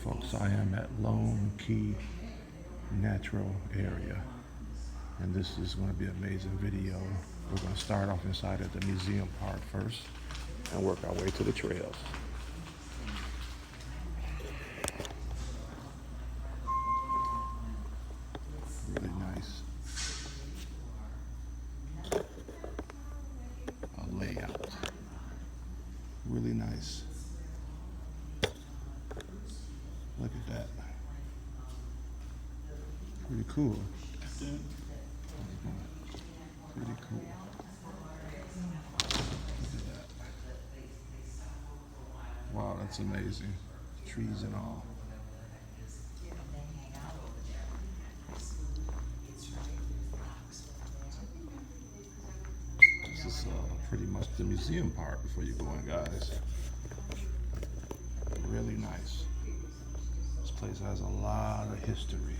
Folks, I am at Lone Key Natural Area, and this is going to be an amazing video. We're going to start off inside of the museum part first and work our way to the trails. Really nice layout. Really nice. Look at that. Pretty cool. Pretty cool. Look at that. Wow, that's amazing. Trees and all. This is pretty much the museum part before you go in, guys. Really nice. This place has a lot of history.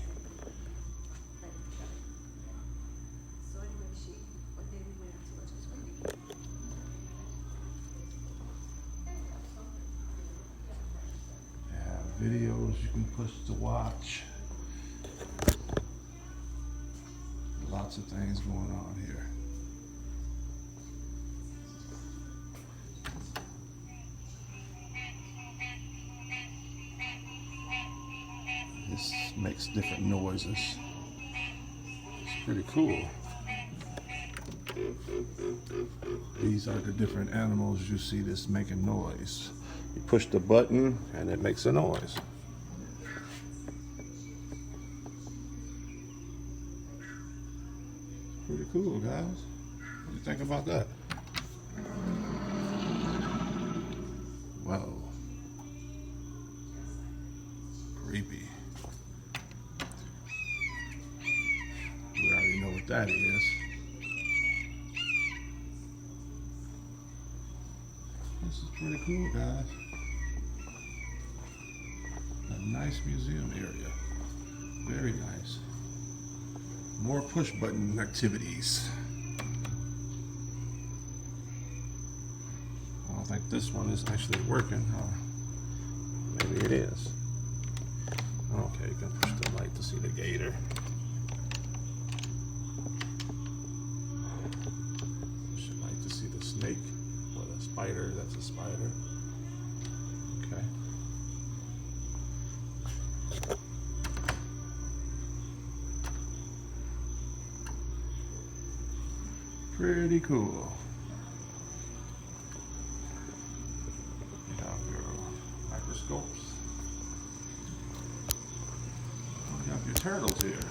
They have videos you can push to watch. Lots of things going on here. This makes different noises. It's pretty cool. These are the different animals you see this making noise. You push the button and it makes a noise. Pretty cool, guys. What do you think about that? Whoa. Creepy. We already know what that is. This is pretty cool, guys. A nice museum area. Very nice. More push button activities. I don't think this one is actually working. Maybe it is. Okay, you can push the light to see the gator. Push the light to see the snake. Or the spider, that's a spider. Okay. Pretty cool. You have your microscopes. You have your turtles here.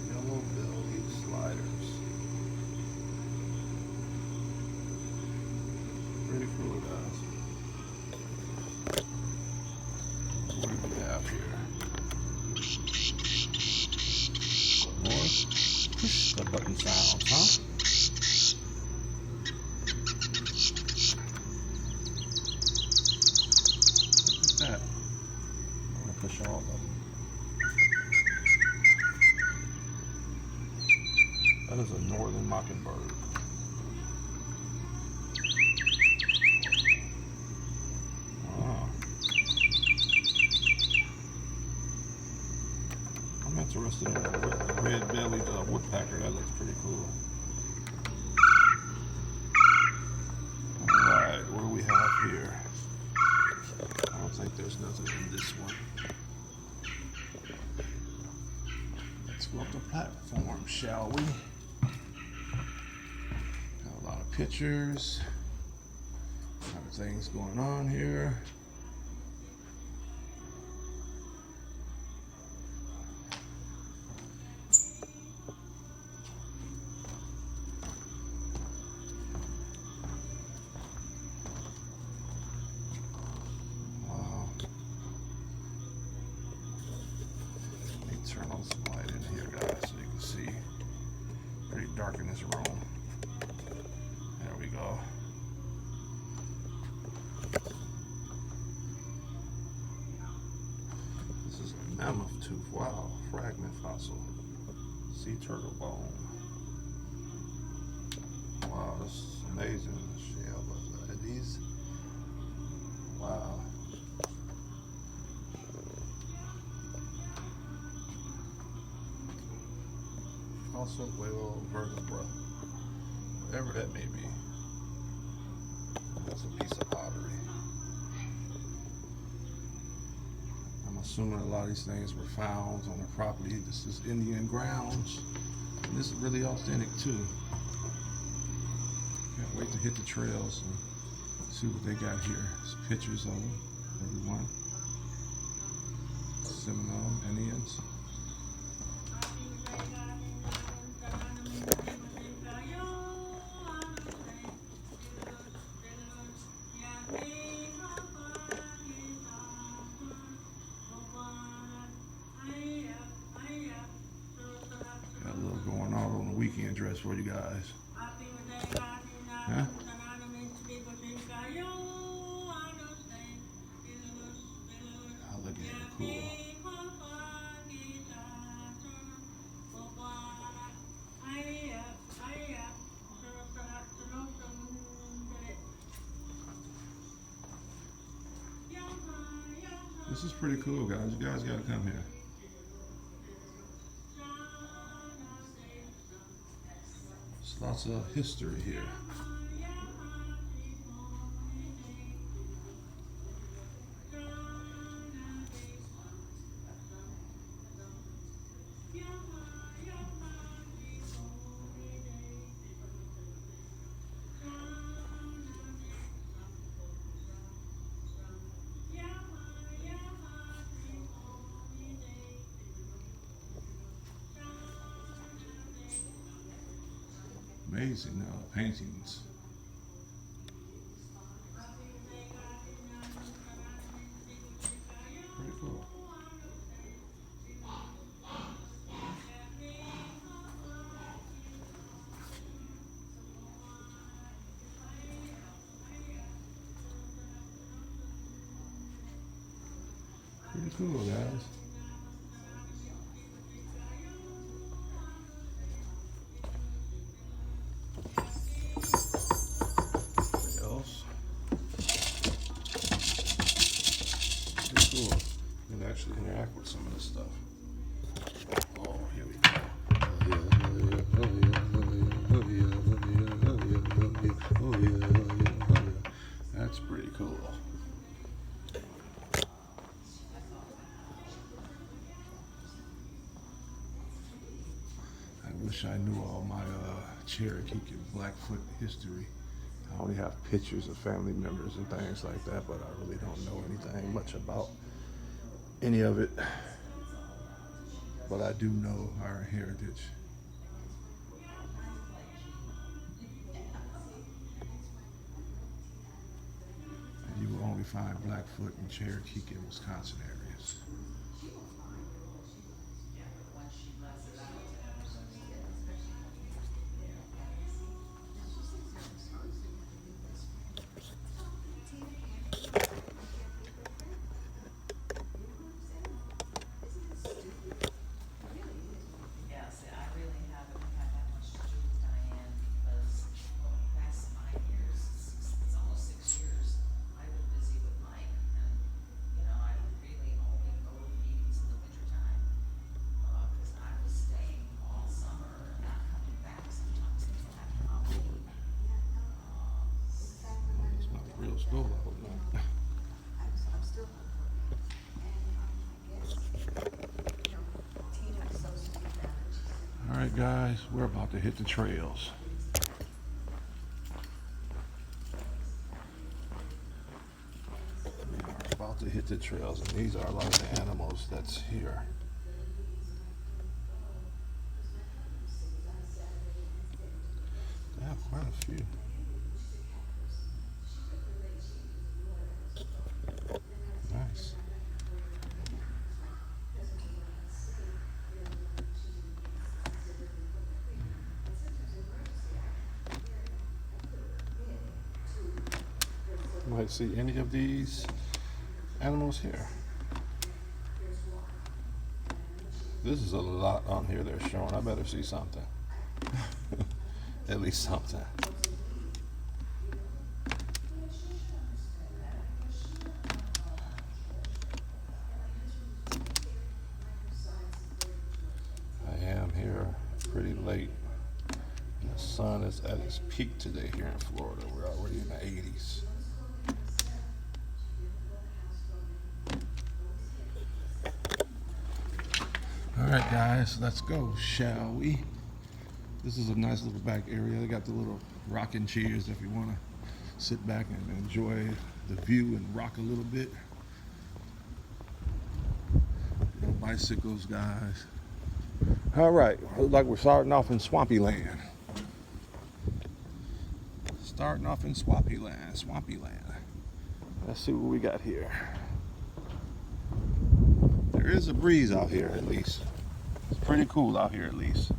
Yellow belly sliders. Pretty cool, guys. What do we have here? More push the button sounds, huh? That. I'm gonna push all of them. That is a northern mockingbird. Wow. I'm interested in the red-bellied woodpecker. That looks pretty cool. All right, what do we have here? I don't think there's nothing in this one. Let's go up the platform, shall we? Got a lot of pictures. A lot of things going on here. Turn on some light in here, guys, so you can see. Pretty dark in this room. There we go. This is a mammoth tooth. Wow, fragment fossil. Sea turtle bone. Wow, this is amazing. Shell fossil, whale, vertebra, whatever that may be. That's a piece of pottery. I'm assuming a lot of these things were found on the property. This is Indian grounds, and this is really authentic too. Can't wait to hit the trails and see what they got here. Some pictures of them, everyone. Seminole Indians. Got a little going on the weekend dress for you guys. Huh? Oh, look at that, cool. This is pretty cool, guys. You guys gotta come here. There's lots of history here. Amazing paintings. Pretty cool. Pretty cool, guys. Actually interact with some of this stuff. Oh, here we go. That's pretty cool. I wish I knew all my Cherokee and Blackfoot history. I only have pictures of family members and things like that, but I really don't know anything much about any of it, but I do know our heritage. And you will only find Blackfoot and Cherokee in Wisconsin areas. School, I hope not. I'm still All right, guys, we're about to hit the trails. We are about to hit the trails, and these are a lot of the animals that's here. They have quite a few. Nice. You might see any of these animals here. This is a lot on here they're showing. I better see something. At least something. I am here pretty late. That's at its peak today here in Florida. We're already in the 80s. All right, guys, let's go, shall we? This is a nice little back area. They got the little rocking chairs if you want to sit back and enjoy the view and rock a little bit. No bicycles, guys. All right, looks like we're starting off in Swampy Land. Starting off in Swampy Land. Let's see what we got here. There is a breeze out here at least. It's pretty cool out here at least.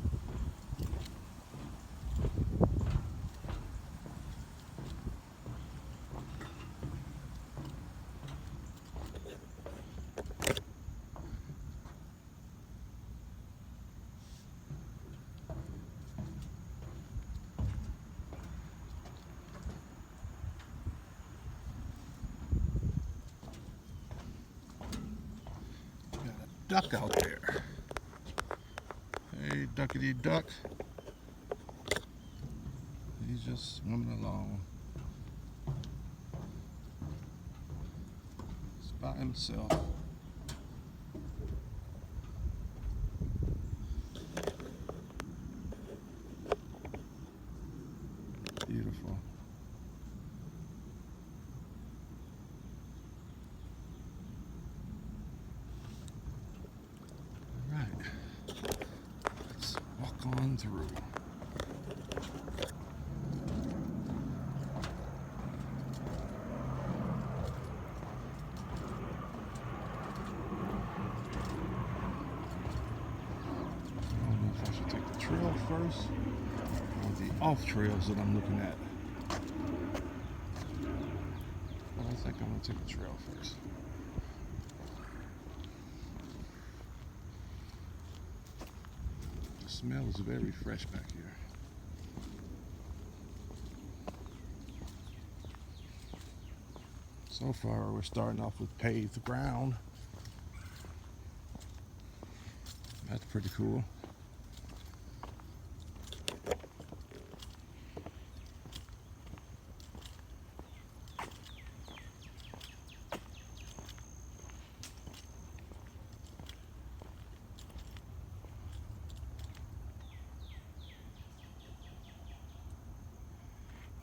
Duck out there. Hey, duckity duck. He's just swimming along. He's by himself. Beautiful. On through. I don't know if I should take the trail first or the off trails that I'm looking at. But I think I'm going to take the trail first. Smells very fresh back here. So far we're starting off with paved ground. That's pretty cool.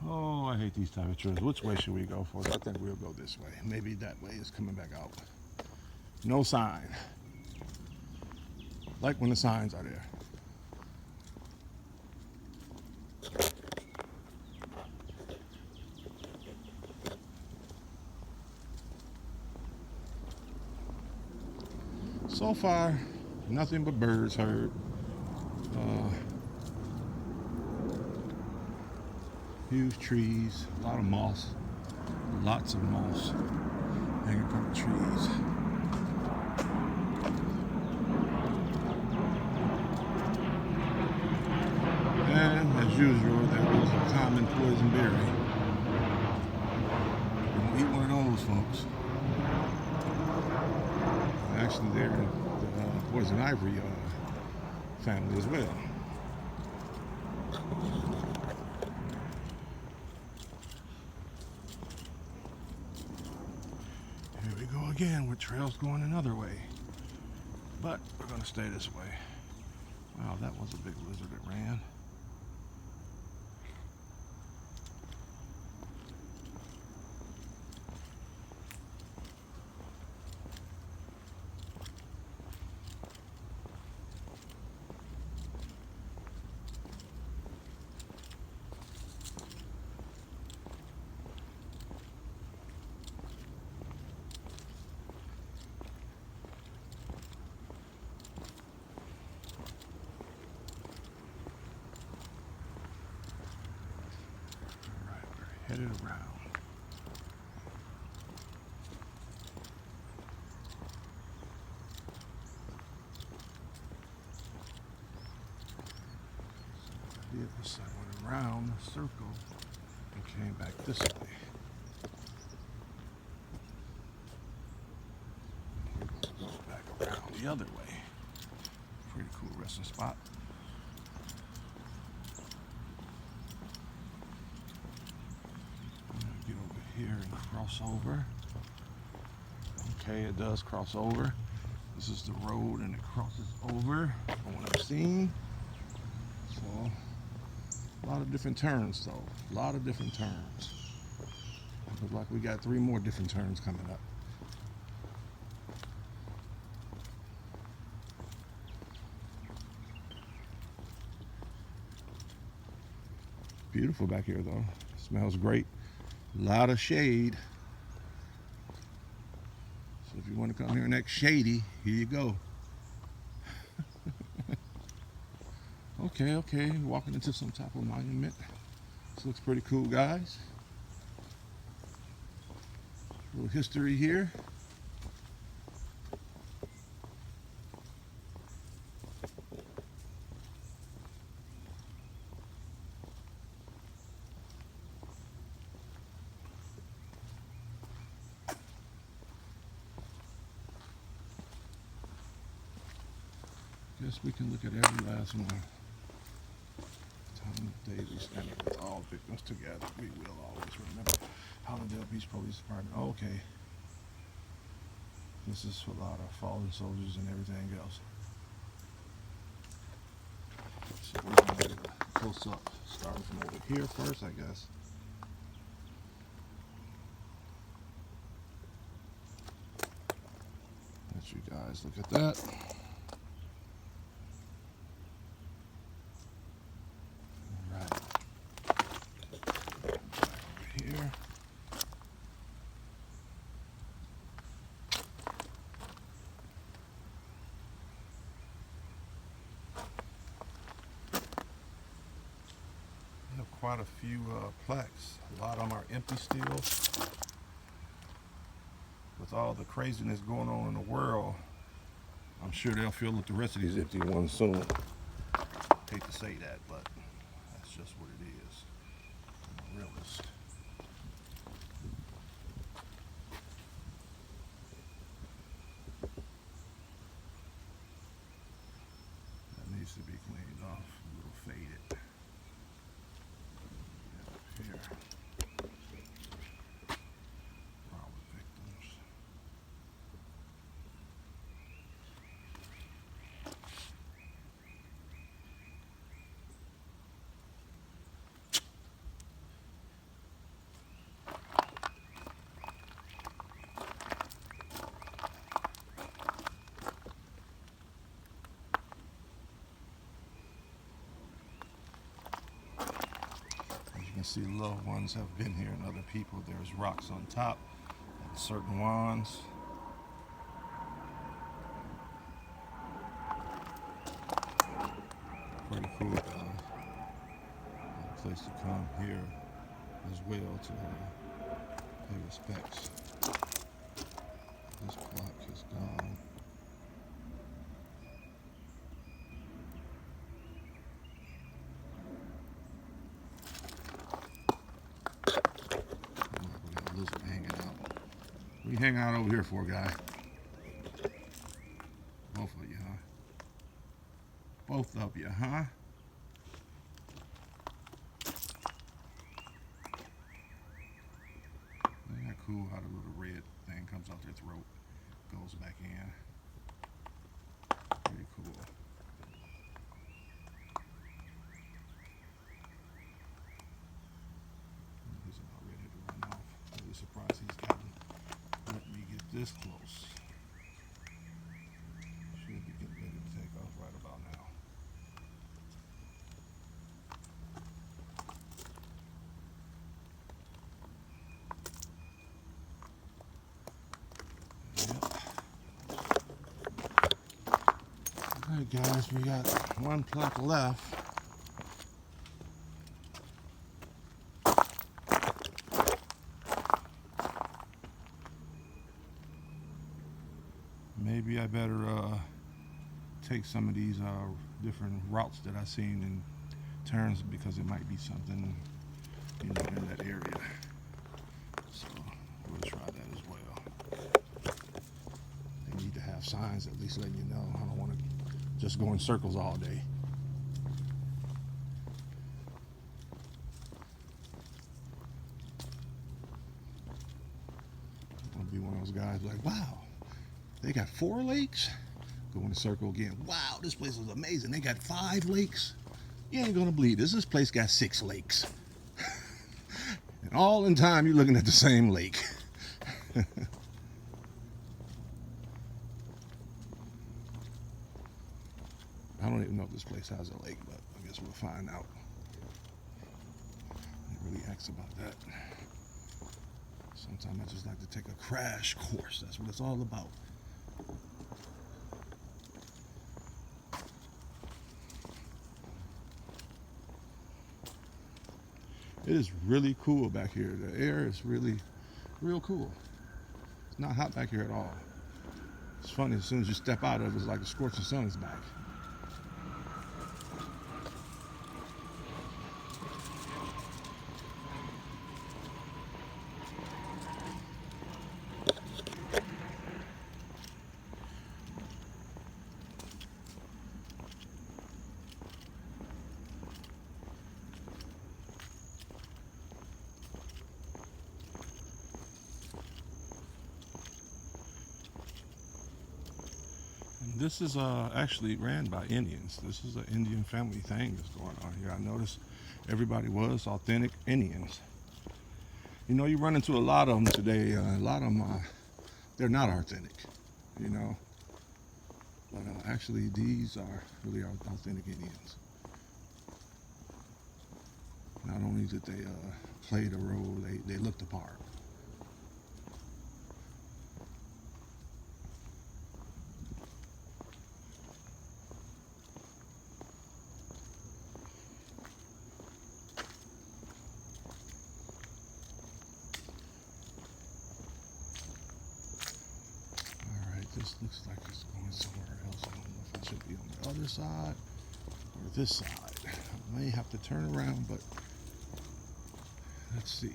Oh, I hate these type of trails. Which way should we go for? I think we'll go this way. Maybe that way is coming back out. No sign. Like when the signs are there. So far, nothing but birds heard. Huge trees, a lot of moss, lots of moss hanging from the trees. And as usual, there is a common poison berry. Don't eat one of those, folks. Actually, they're in the poison ivy family as well. Again with trails going another way, but we're going to stay this way. Wow, that was a big lizard that ran. Headed around. So the other side went around the circle and came back this way. Go back around the other way. Pretty cool resting spot. here and cross over. Okay, it does cross over. This is the road and it crosses over from what I've seen. So, a lot of different turns though. A lot of different turns. Looks like we got 3 more different turns coming up. Beautiful back here though. Smells great. A lot of shade. So if you want to come here and act shady, here you go. Okay, walking into some type of monument. This looks pretty cool, guys. A little history here. Guess we can look at every last one. Time of day we stand with all victims together. We will always remember. Hollandale Beach Police Department. Okay. This is for a lot of fallen soldiers and everything else. So we're going to get a close up, starting from over here first, I guess. Let you guys look at that. Quite a few plaques. A lot of them are empty still. With all the craziness going on in the world, I'm sure they'll fill up the rest of these empty ones soon. Hate to say that, but that's just what it is. I'm a realist. That needs to be cleaned off. A little faded. Here. Robber victims. You can see loved ones have been here and other people. There's rocks on top and certain ones. Pretty cool, guys. A place to come here as well to pay respects. This clock is gone. What you hanging out over here for, guy? Both of you, huh? Both of you, huh? Isn't that cool how the little red thing comes out their throat, goes back in? Pretty cool. He's about ready to run off. I'm really surprised he's gotten. Let me get this close. Should be getting ready to take off right about now. Yep. Alright guys, we got one plaque left. Maybe I better take some of these different routes that I've seen in turns because it might be something, you know, in that area. So we'll try that as well. They need to have signs at least letting you know. I don't want to just go in circles all day. those guys like, wow, they got 4 lakes? Go in a circle again. Wow, this place is amazing. They got 5 lakes? You ain't gonna believe this. This place got 6 lakes. And all in time, you're looking at the same lake. I don't even know if this place has a lake, but I guess we'll find out. I really ask about that. Sometimes I just like to take a crash course. That's what it's all about. It is really cool back here. The air is really, real cool. It's not hot back here at all. It's funny, as soon as you step out of it, it's like the scorching sun is back. This is actually ran by Indians. This is an Indian family thing that's going on here. I noticed everybody was authentic Indians. You know, you run into a lot of them today. A lot of them, they're not authentic, you know. But actually, these are really authentic Indians. Not only did they play the role, they looked the part. This looks like it's going somewhere else. I don't know if I should be on the other side or this side. I may have to turn around, but let's see.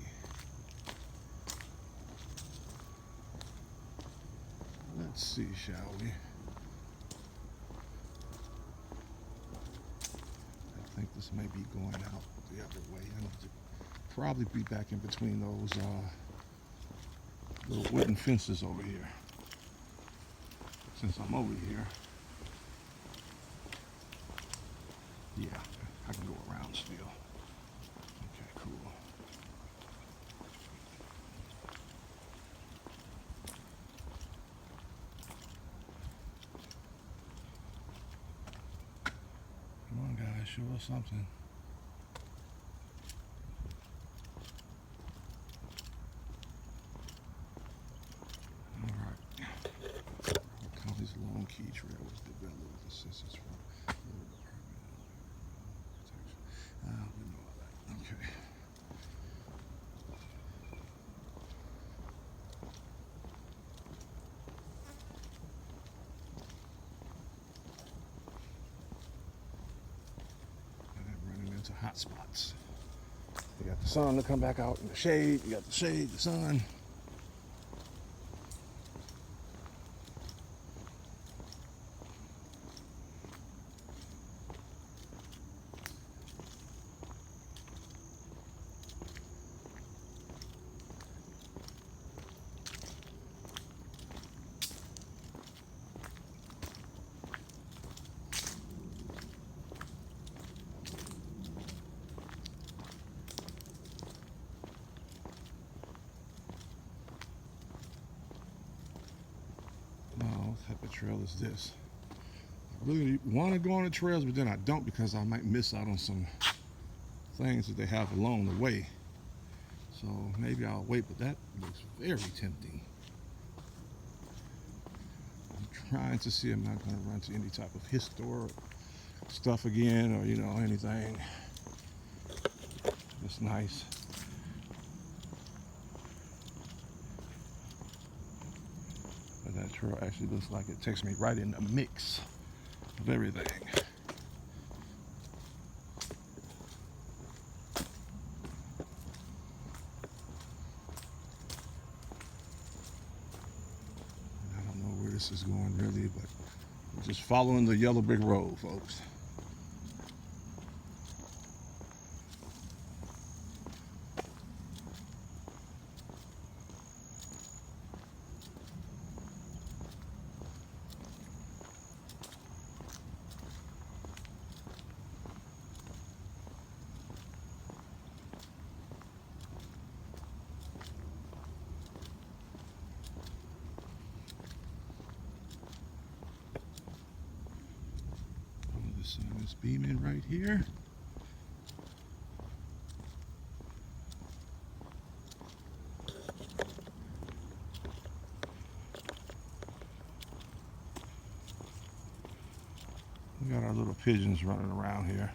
Let's see, shall we? I think this may be going out the other way. I need to probably be back in between those little wooden fences over here. Since I'm over here, yeah, I can go around still. Okay, cool. Come on, guys, show us something. This long key trail was developed with assistance from the Department of Protection. We know all that. Okay. And then running into hot spots. You got the sun to come back out in the shade. You got the shade, the sun. What type of trail is this? I really want to go on the trails, but then I don't because I might miss out on some things that they have along the way. So maybe I'll wait, but that looks very tempting. I'm trying to see I'm not going to run into any type of historic stuff again or, you know, anything. It's nice. But that trail actually looks like it takes me right in the mix of everything. I don't know where this is going really, but we're just following the yellow brick road, folks. It's beaming right here. We got our little pigeons running around here.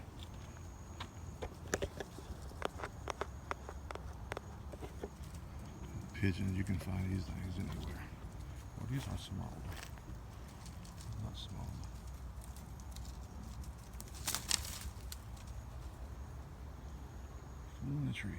Pigeons, you can find these things anywhere. Oh, these are small. Not small. In the tree.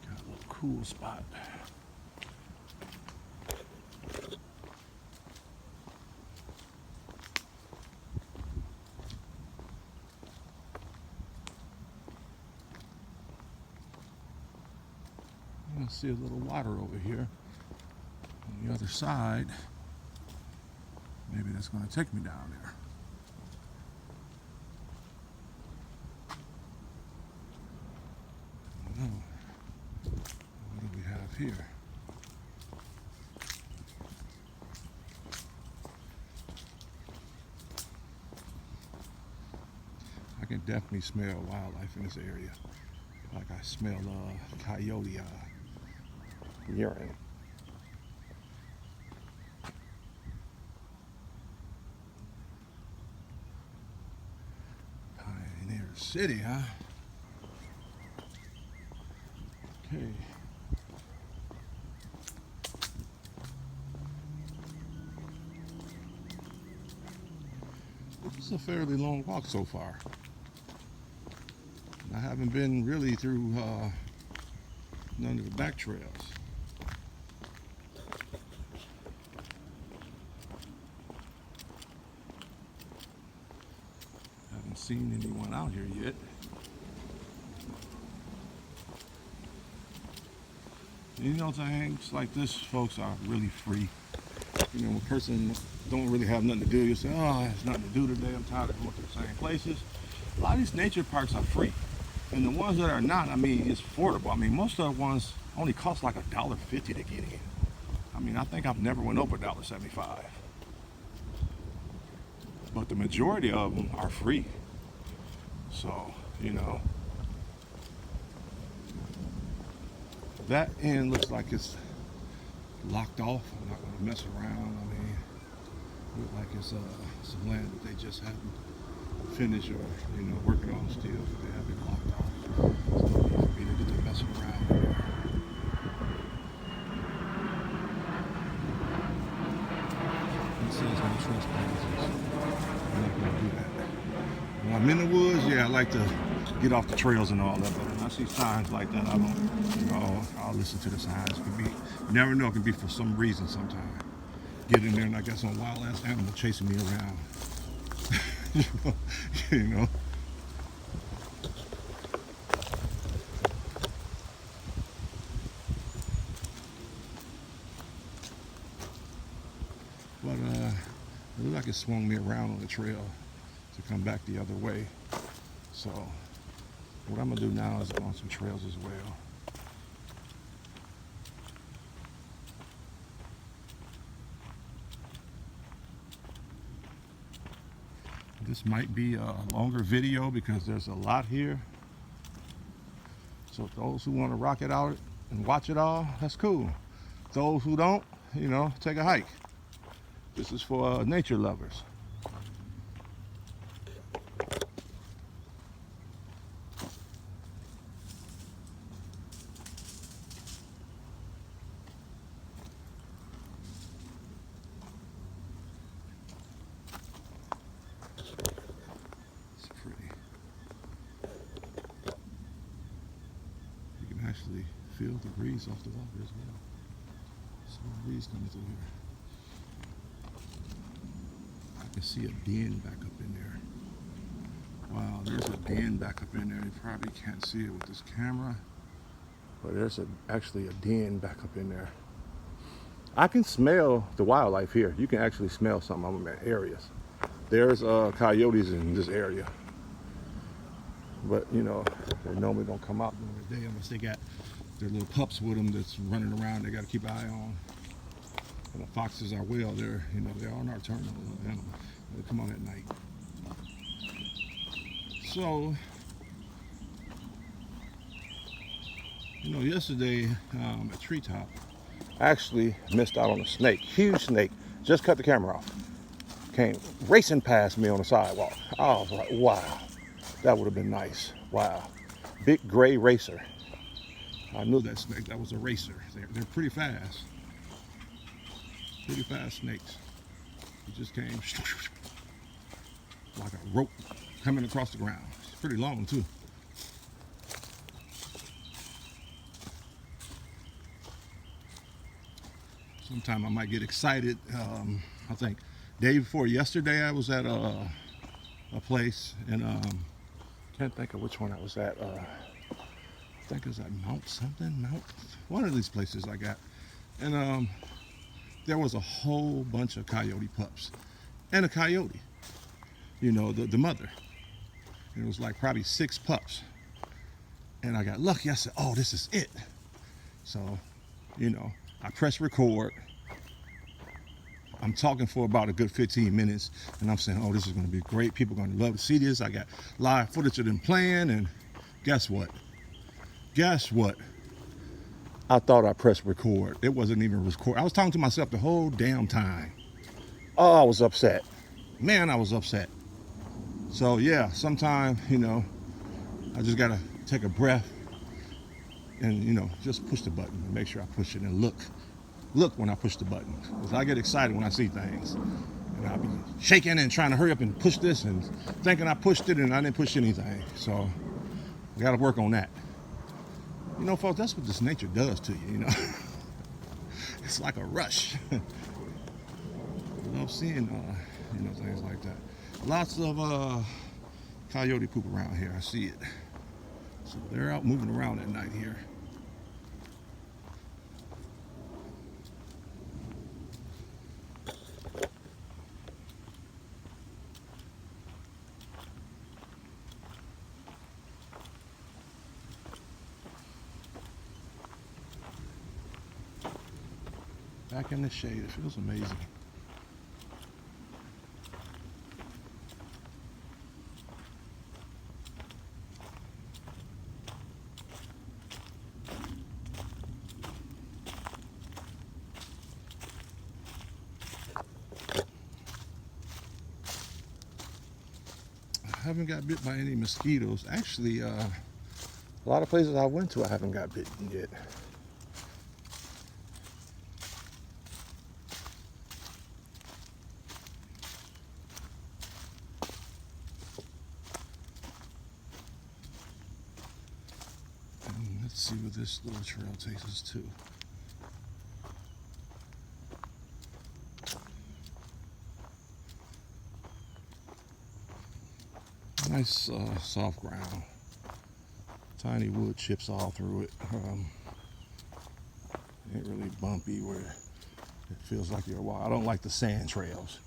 Got a little cool spot. I see a little water over here on the other side. Maybe that's going to take me down there. I don't know. What do we have here? I can definitely smell wildlife in this area. Like I smell coyote urine. Pioneer City, huh? Okay. This is a fairly long walk so far. I haven't been really through none of the back trails. Haven't seen anyone out here yet. You know, things like this, folks, are really free. You know, when a person don't really have nothing to do, you say, oh, there's nothing to do today, I'm tired of going to the same places. A lot of these nature parks are free. And the ones that are not, I mean, it's affordable. I mean, most of the ones only cost like $1.50 to get in. I mean, I think I've never went over $1.75. But the majority of them are free. So, you know, that end looks like it's locked off. I'm not going to mess around. I mean, it looks like it's some land that they just haven't finished or, you know, working on still. They have it locked off. So no need for me to get to messing around here. It says no trespassers. I'm not going to do that. When I'm in the woods, yeah, I like to get off the trails and all that, but when I see signs like that, I don't, you know, I'll listen to the signs. It could be, you never know, it can be for some reason sometime. Get in there and I got some wild ass animal chasing me around. You know. But it looked like it swung me around on the trail to come back the other way. So what I'm gonna do now is go on some trails as well. This might be a longer video because there's a lot here. So those who want to rock it out and watch it all, that's cool. Those who don't, you know, take a hike. This is for nature lovers. Actually feel the breeze off the water as well. So the breeze coming through here. I can see a den back up in there. Wow, there's a den back up in there. You probably can't see it with this camera, but there's actually a den back up in there. I can smell the wildlife here. You can actually smell some of them in areas. There's coyotes in this area. But you know, they normally don't come out during the day unless they got their little pups with them that's running around. They got to keep an eye on. And the foxes are well. They're, you know, they are nocturnal animals. They come out at night. So, you know, yesterday at Treetop, I actually missed out on a snake, huge snake. Just cut the camera off. Came racing past me on the sidewalk. I was like, wow, that would have been nice. Wow, big gray racer. I knew that snake. That was a racer. They're pretty fast. Pretty fast snakes. He just came like a rope coming across the ground. It's pretty long too. Sometime I might get excited. I think day before yesterday I was at a place and can't think of which one I was at. I think it was at Mount one of these places I got, and there was a whole bunch of coyote pups and a coyote, you know, the mother, and it was like probably 6 pups, and I got lucky. I said, oh, this is it. So, you know, I press record. I'm talking for about a good 15 minutes, and I'm saying, oh, this is going to be great. People are going to love to see this. I got live footage of them playing, and guess what? Guess what? I thought I pressed record. It wasn't even record. I was talking to myself the whole damn time. Oh, I was upset. Man, I was upset. So, yeah, sometimes, you know, I just got to take a breath and, you know, just push the button and make sure I push it and look when I push the button, because I get excited when I see things, and I'll be shaking and trying to hurry up and push this and thinking I pushed it and I didn't push anything. So I got to work on that. You know, folks, that's what this nature does to you, you know. It's like a rush. I love seeing you know, things like that. Lots of coyote poop around here. I see it. So they're out moving around at night here. Back in the shade, it feels amazing. I haven't got bit by any mosquitoes. Actually, a lot of places I went to, I haven't got bitten yet. Let's see where this little trail takes us to. Nice soft ground. Tiny wood chips all through it. Ain't really bumpy where it feels like you're wild. I don't like the sand trails.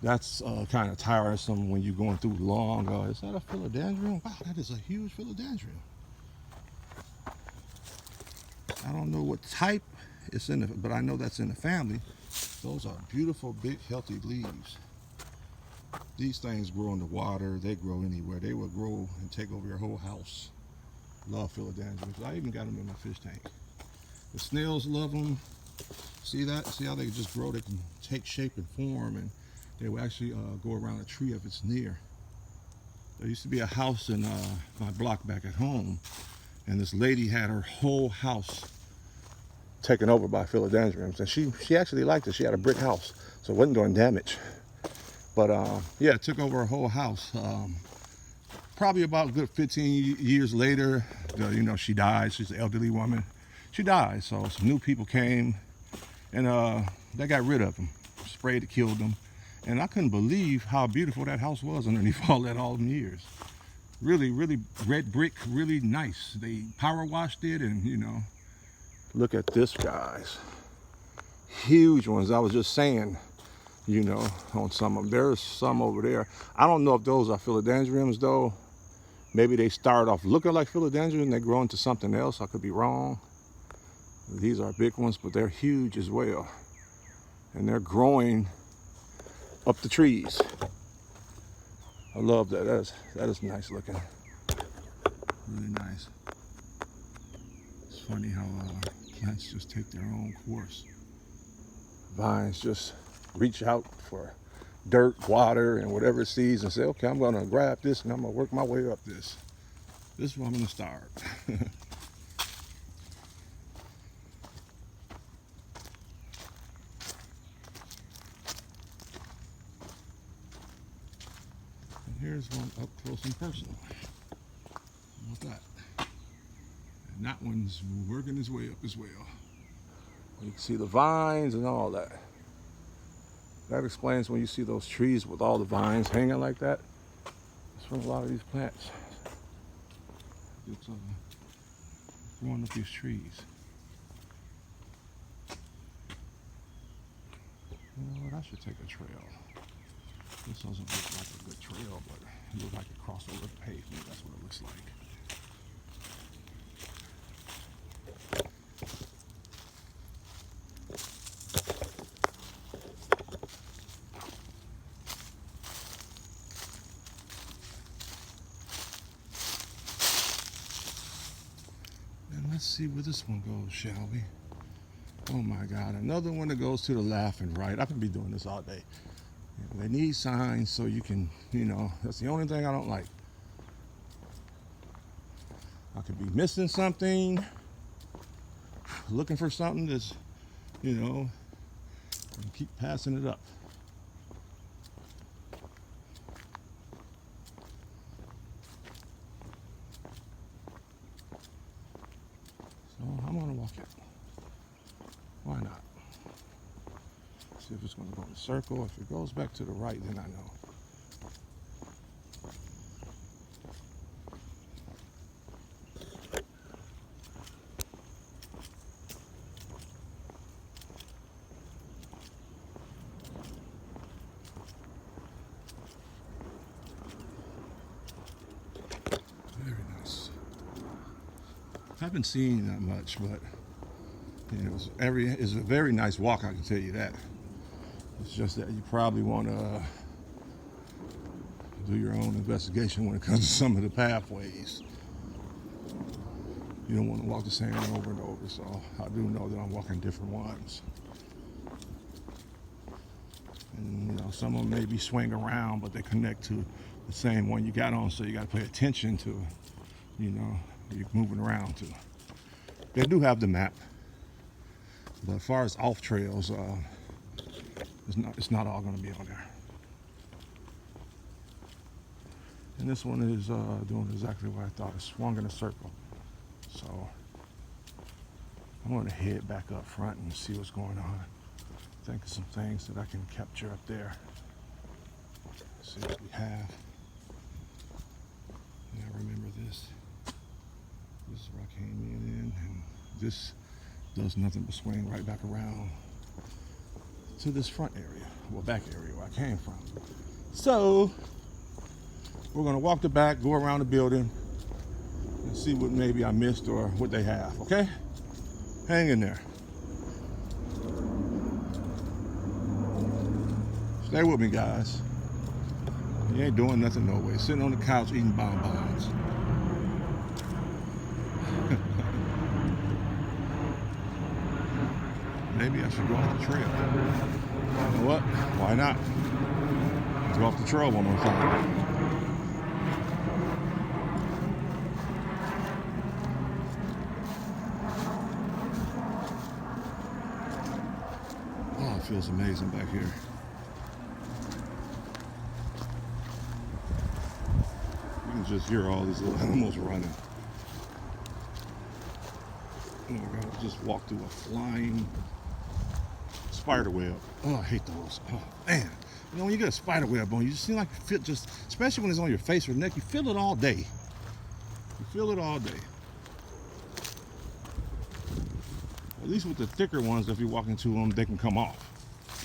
That's kind of tiresome when you're going through long. Is that a philodendron? Wow, that is a huge philodendron. I don't know what type it's in, but I know that's in the family. Those are beautiful, big, healthy leaves. These things grow in the water. They grow anywhere. They will grow and take over your whole house. Love philodendrons. I even got them in my fish tank. The snails love them. See that? See how they just grow? They can take shape and form, and they will actually go around a tree if it's near. There used to be a house in my block back at home, and this lady had her whole house taken over by philodendrons, and she actually liked it. She had a brick house, so it wasn't doing damage. But yeah, it took over her whole house. Probably about a good 15 years later, you know, she died. She's an elderly woman. She died, so some new people came, and they got rid of them. Sprayed it, killed them. And I couldn't believe how beautiful that house was underneath all them years. Really, really red brick, really nice. They power washed it, and you know, look at this, guys. Huge ones. I was just saying, you know, on some of them. There's some over there. I don't know if those are philodendrons though. Maybe they start off looking like philodendron and they grow into something else. I could be wrong. These are big ones, but they're huge as well. And they're growing up the trees. I love that. That is nice looking. Really nice. It's funny how plants just take their own course. Vines just reach out for dirt, water, and whatever it sees and say, okay, I'm gonna grab this and I'm gonna work my way up this. This is where I'm gonna start. And here's one up close and personal. How about that? And that one's working his way up as well. You can see the vines and all that. That explains when you see those trees with all the vines hanging like that. It's from a lot of these plants. It's growing up these trees. You know what? I should take a trail. This doesn't look like a good trail, but it looks like it crossed over the pavement. That's what it looks like. Let's see where this one goes, shall we? Oh my God, another one that goes to the left and right. I can be doing this all day. They need signs so you can, that's the only thing I don't like. I could be missing something, looking for something that's, and keep passing it up. I'm gonna walk it. Why not? See if it's gonna go in a circle. If it goes back to the right, then I know. Very nice. I haven't seen that much, but it's a very nice walk, I can tell you that. It's just that you probably want to do your own investigation when it comes to some of the pathways. You don't want to walk the same one over and over, so I do know that I'm walking different ones. And some of them maybe swing around, but they connect to the same one you got on, so you got to pay attention to, you're moving around to. They do have the map, but as far as off trails, it's not all going to be on there. And this one is doing exactly what I thought. It swung in a circle. So I'm going to head back up front and see what's going on. Think of some things that I can capture up there. Let's see what we have. Yeah, I remember this. This is where I came in, and this does nothing but swing right back around to this front area, well, back area where I came from. So we're gonna walk the back, go around the building, and see what maybe I missed or what they have, okay? Hang in there. Stay with me, guys. You ain't doing nothing no way. Sitting on the couch eating bonbons. Maybe I should go off the trail. You know what? Why not? Let's go off the trail one more time. Oh, it feels amazing back here. You can just hear all these little animals running. Oh my God, I just walked through a flying spider web. Oh, I hate those. Oh, man. When you get a spider web on, you just seem like you feel just, especially when it's on your face or neck, you feel it all day. You feel it all day. At least with the thicker ones, if you walk into them, they can come off.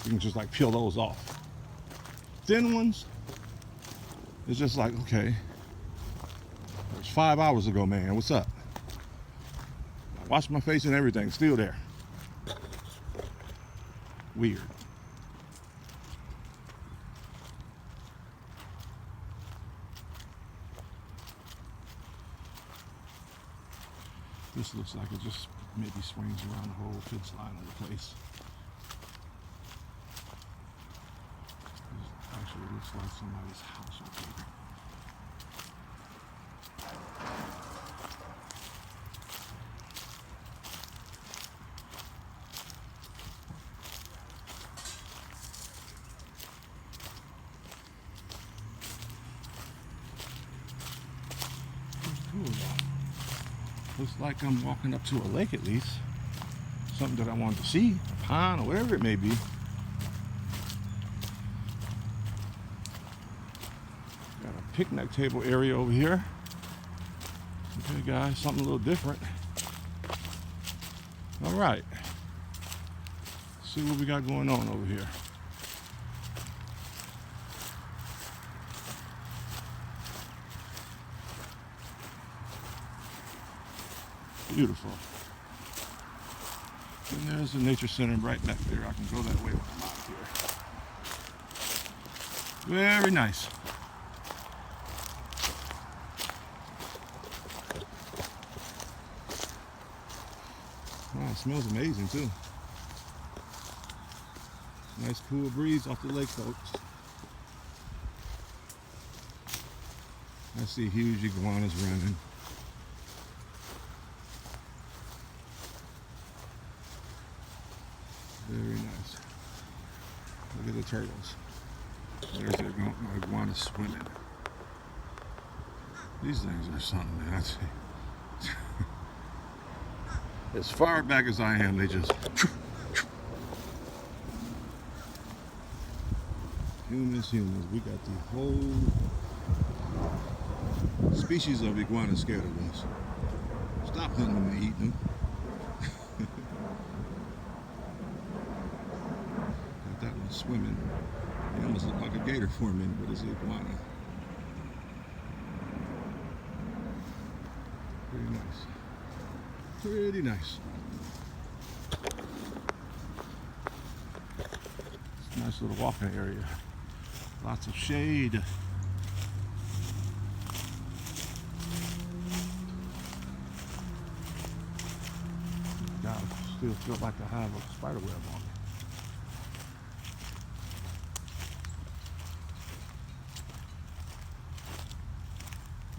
You can just like peel those off. Thin ones, it's just like, okay, 5 hours ago, man. What's up? I washed my face and everything. Still there. Weird. This looks like it just maybe swings around the whole fence line of the place. Actually, it looks like somebody's house over here. Cool. Looks like I'm walking up to a lake at least. Something that I wanted to see, a pond or whatever it may be. Got a picnic table area over here. Okay guys, something a little different. All right. See what we got going on over here. Beautiful. And there's the nature center right back there. I can go that way when I'm out here. Very nice. Wow, it smells amazing too. Nice cool breeze off the lake, folks. I see huge iguanas running. Very nice. Look at the turtles. There's the iguana swimming. These things are something, man. As far back as I am, they just... Humans. We got the whole species of iguana scared of us. Stop hunting them and eating them. That one's swimming. It almost looked like a gator for a minute, but it's an iguana. Pretty nice. Pretty nice. It's a nice little walking area. Lots of shade. God, I still feel like I have a spider web on me.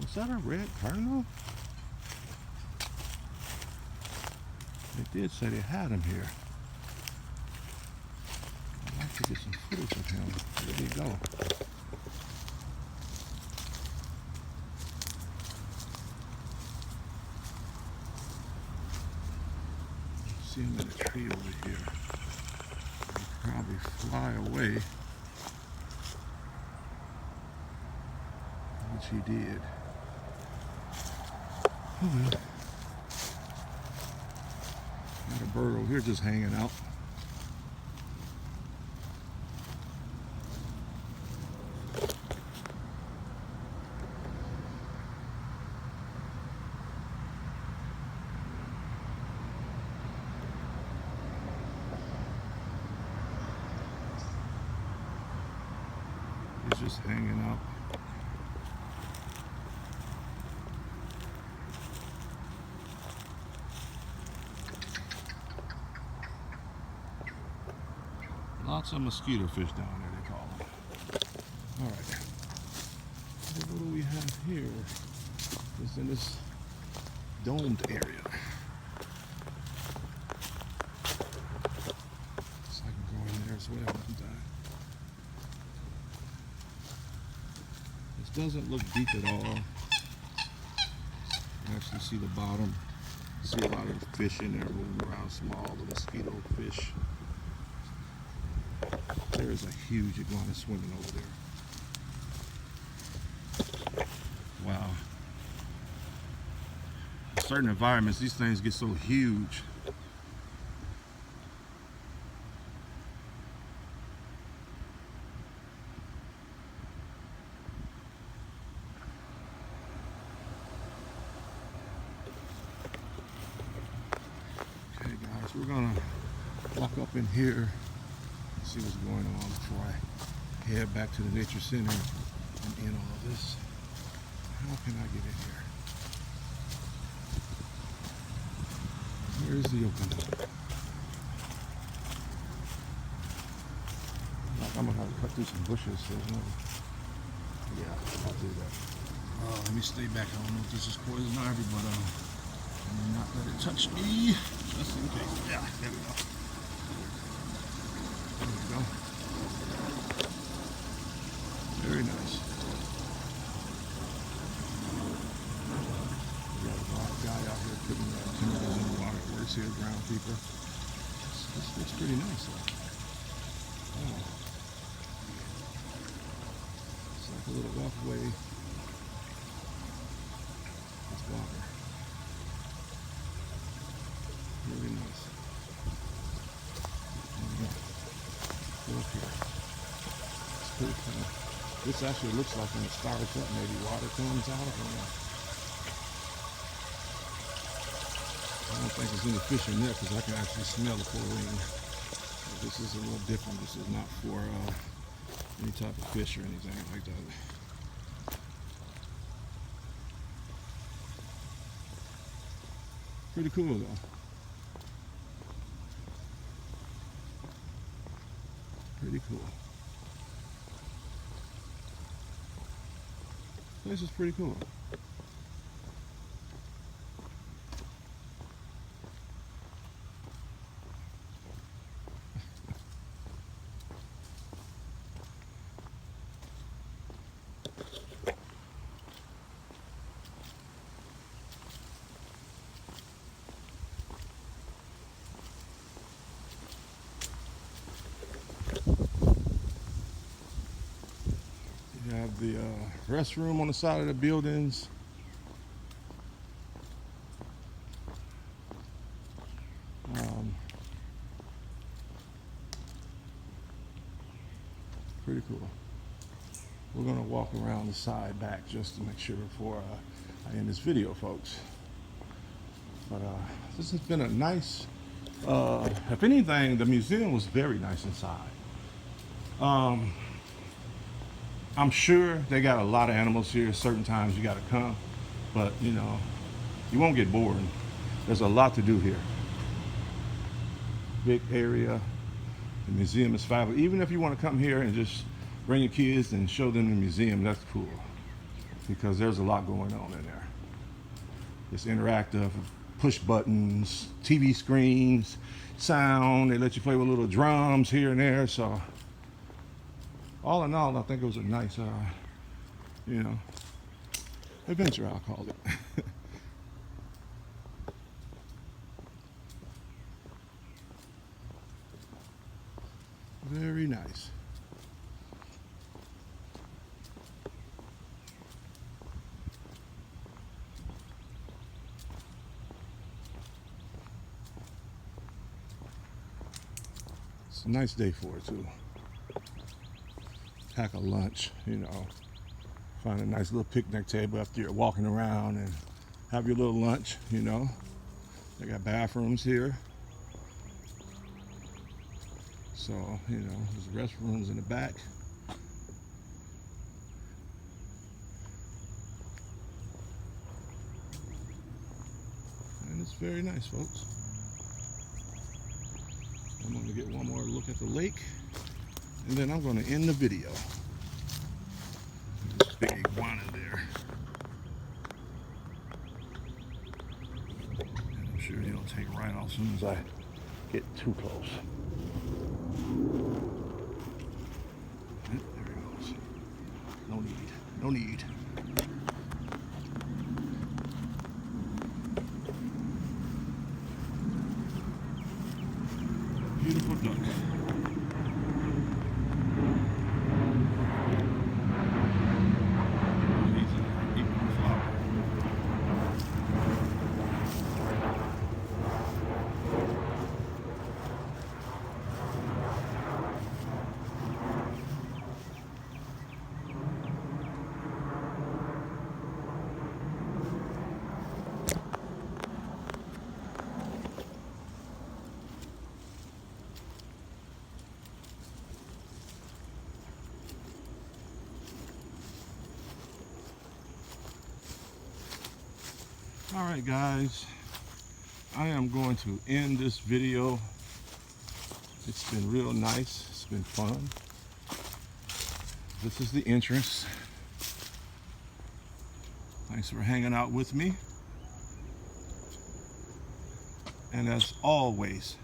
Is that a red cardinal? They did say they had him here. I'd like to get some footage of him. Where did he go? See him in a tree over here. He'll probably fly away. Which he did. Oh well. Got a bird over here just hanging out. He's just hanging out. Lots of mosquito fish down there, they call them. All right. So what do we have here? It's in this domed area. So I can go in there as well one time. This doesn't look deep at all. You actually see the bottom. You see a lot of fish in there moving around, small little mosquito fish. There is a huge iguana swimming over there. Wow. In certain environments, these things get so huge. So we're gonna walk up in here and see what's going on before I head back to the nature center and end all of this. How can I get in here? Where is the opening? I'm gonna have to cut through some bushes. So yeah, I'll do that. Let me stay back. I don't know if this is poison ivy, but let me not let it touch me, just in case. Yeah, there we go. There we go. Very nice. We got a guy out here putting chemicals in the water. Works here, groundkeeper. This looks pretty nice though. Oh. It's like a little walkway. It's water. Really nice. Go up here. It's pretty cool. This actually looks like when it starts up, maybe water comes out. I don't think there's any fish in there because I can actually smell the chlorine. But this is a little different. This is not for any type of fish or anything like that. Pretty cool though. Pretty cool. This is pretty cool. You have the restroom on the side of the buildings. Pretty cool. We're gonna walk around the side back just to make sure before I end this video, folks. But this has been a nice, if anything, the museum was very nice inside. I'm sure they got a lot of animals here. Certain times you got to come, but you know, you won't get bored. There's a lot to do here. Big area. The museum is fabulous. Even if you want to come here and just bring your kids and show them the museum, that's cool, because there's a lot going on in there. It's interactive, push buttons, TV screens, sound. They let you play with little drums here and there. So all in all, I think it was a nice, adventure, I'll call it. Very nice. It's a nice day for it too. Pack a lunch, find a nice little picnic table after you're walking around and have your little lunch, They got bathrooms here. So, there's restrooms in the back. And it's very nice, folks. I'm going to get one more look at the lake, and then I'm going to end the video. There's a big iguana there. And I'm sure he'll take a right off as soon as I get too close. There he goes. No need. No need. Beautiful duck. All right, guys, I am going to end this video. It's been real nice. It's been fun. This is the entrance. Thanks for hanging out with me. And as always,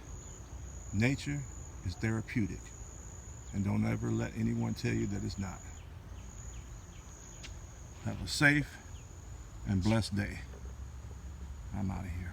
nature is therapeutic. And don't ever let anyone tell you that it's not. Have a safe and blessed day. I'm out of here.